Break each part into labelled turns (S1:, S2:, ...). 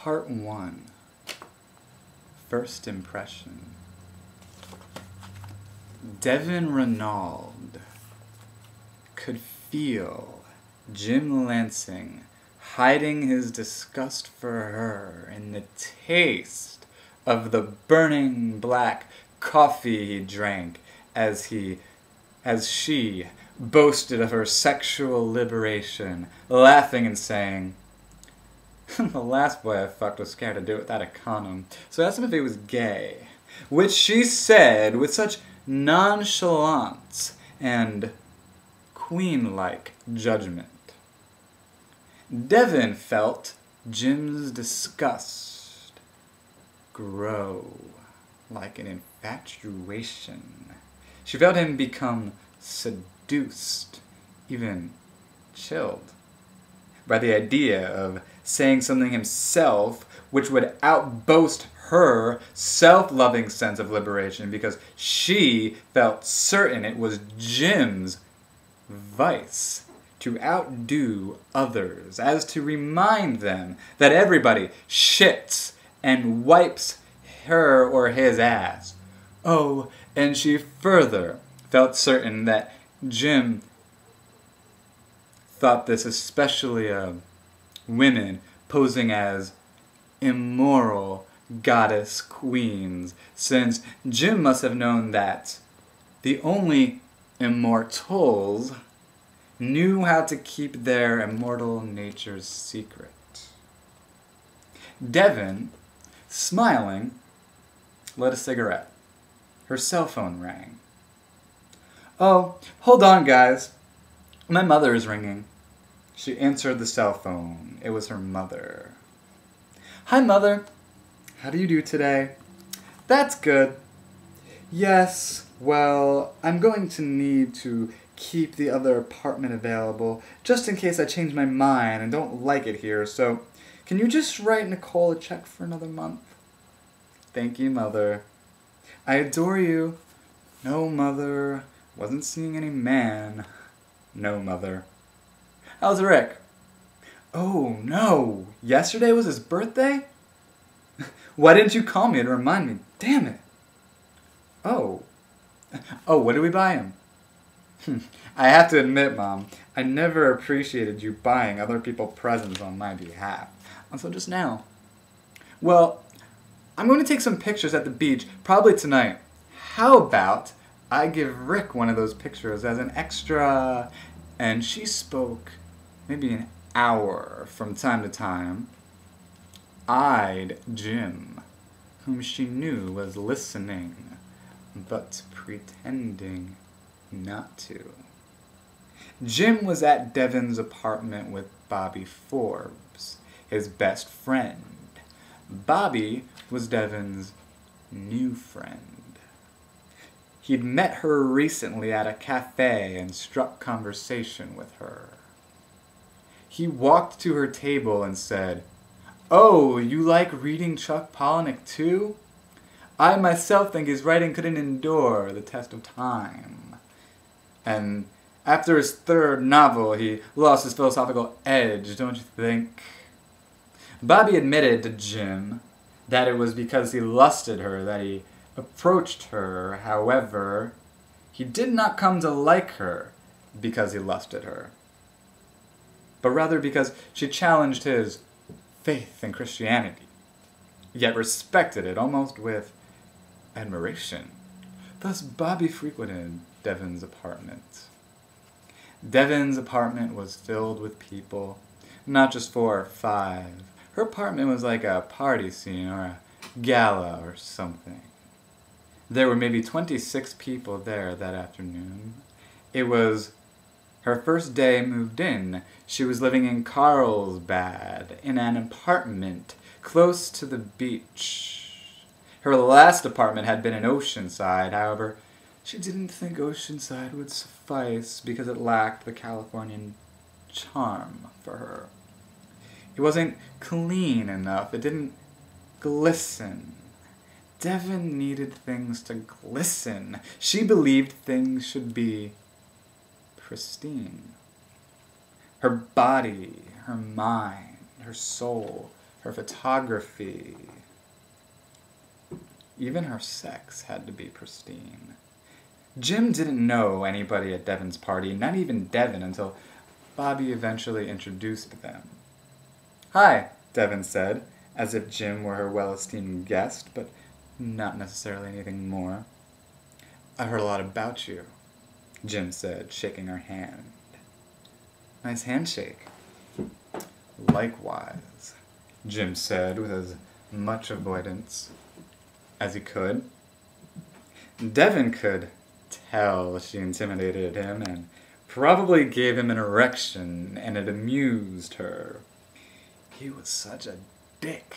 S1: Part 1. First Impression. Devon Renald could feel Jim Lansing hiding his disgust for her in the taste of the burning black coffee he drank as she boasted of her sexual liberation, laughing and saying, "The last boy I fucked was scared to do it without a condom, so I asked him if he was gay," which she said with such nonchalance and queen-like judgment. Devon felt Jim's disgust grow like an infatuation. She felt him become seduced, even chilled, by the idea of saying something himself which would outboast her self-loving sense of liberation, because she felt certain it was Jim's vice to outdo others, as to remind them that everybody shits and wipes her or his ass. Oh, and she further felt certain that Jim thought this especially of women posing as immoral goddess queens, since Jim must have known that the only immortals knew how to keep their immortal natures secret. Devon, smiling, lit a cigarette. Her cell phone rang. "Oh, hold on, guys. My mother is ringing." She answered the cell phone. It was her mother. "Hi, Mother. How do you do today?" "That's good." "Yes, well, I'm going to need to keep the other apartment available, just in case I change my mind and don't like it here, so can you just write Nicole a check for another month?" "Thank you, Mother." "I adore you." "No, Mother. Wasn't seeing any man." "No, Mother." "How's Rick?" "Oh, no. Yesterday was his birthday?" "Why didn't you call me to remind me? Damn it." Oh, what did we buy him?" "I have to admit, Mom, I never appreciated you buying other people presents on my behalf. Until just now." "Well, I'm going to take some pictures at the beach, probably tonight. How about I give Rick one of those pictures as an extra?" And she spoke maybe an hour from time to time, eyed Jim, whom she knew was listening, but pretending not to. Jim was at Devon's apartment with Bobby Forbes, his best friend. Bobby was Devon's new friend. He'd met her recently at a cafe and struck conversation with her. He walked to her table and said, "Oh, you like reading Chuck Palahniuk too? I myself think his writing couldn't endure the test of time. And after his third novel, he lost his philosophical edge, don't you think?" Bobby admitted to Jim that it was because he lusted her that he approached her. However, he did not come to like her because he lusted her, but rather because she challenged his faith in Christianity, yet respected it almost with admiration. Thus, Bobby frequented Devon's apartment. Devon's apartment was filled with people, not just 4 or 5. Her apartment was like a party scene or a gala or something. There were maybe 26 people there that afternoon. It was her first day moved in. She was living in Carlsbad, in an apartment close to the beach. Her last apartment had been in Oceanside. However, she didn't think Oceanside would suffice because it lacked the Californian charm for her. It wasn't clean enough. It didn't glisten. Devon needed things to glisten. She believed things should be pristine. Her body, her mind, her soul her photography. Even her sex had to be pristine. Jim didn't know anybody at Devon's party, not even Devon, until Bobby eventually introduced them. "Hi," Devon said, as if Jim were her well-esteemed guest, but not necessarily anything more. "I've heard a lot about you," Jim said, shaking her hand. "Nice handshake." "Likewise," Jim said with as much avoidance as he could. Devon could tell she intimidated him and probably gave him an erection, and it amused her. He was such a dick,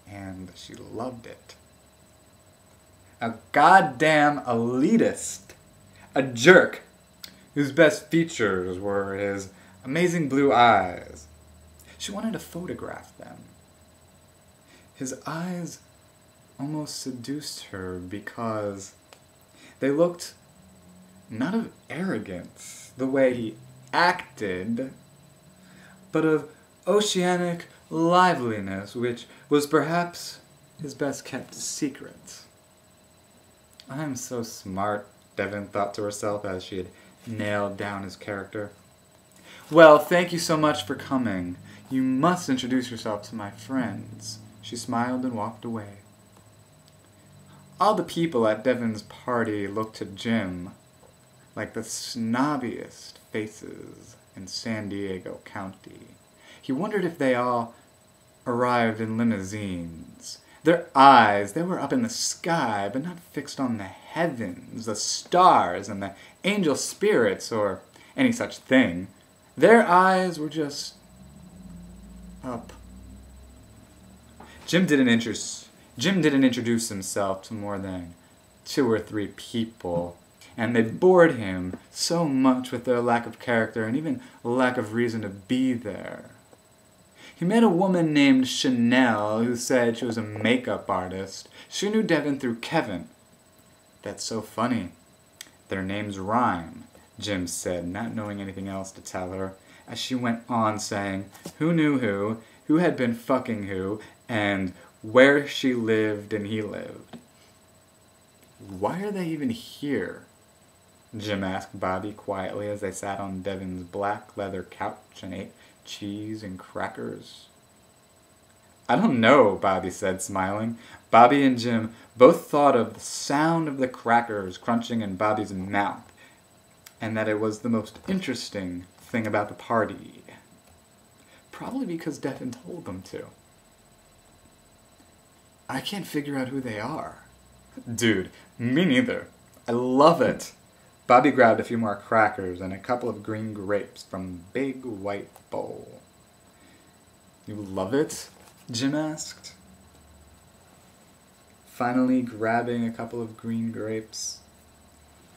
S1: and she loved it. A goddamn elitist, a jerk, whose best features were his amazing blue eyes. She wanted to photograph them. His eyes almost seduced her because they looked not of arrogance, the way he acted, but of oceanic liveliness, which was perhaps his best-kept secret. "I'm so smart," Devon thought to herself as she had nailed down his character. "Well, thank you so much for coming. You must introduce yourself to my friends." She smiled and walked away. All the people at Devon's party looked to Jim like the snobbiest faces in San Diego County. He wondered if they all arrived in limousines. Their eyes, they were up in the sky, but not fixed on the heavens, the stars, and the angel spirits, or any such thing. Their eyes were just up. Jim didn't introduce himself to more than 2 or 3 people, and they bored him so much with their lack of character and even lack of reason to be there. He met a woman named Chanel who said she was a makeup artist. She knew Devon through Kevin. "That's so funny. Their names rhyme," Jim said, not knowing anything else to tell her, as she went on saying who knew who had been fucking who, and where she lived and he lived. "Why are they even here?" Jim asked Bobby quietly as they sat on Devon's black leather couch and ate cheese and crackers. "I don't know," Bobby said, smiling. Bobby and Jim both thought of the sound of the crackers crunching in Bobby's mouth, and that it was the most interesting thing about the party. Probably because Devon told them to. "I can't figure out who they are." "Dude, me neither. I love it." Bobby grabbed a few more crackers and a couple of green grapes from a big white bowl. "You love it?" Jim asked, finally grabbing a couple of green grapes.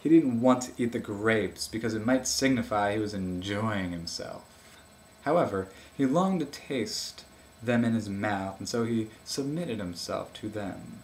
S1: He didn't want to eat the grapes because it might signify he was enjoying himself. However, he longed to taste them in his mouth, and so he submitted himself to them.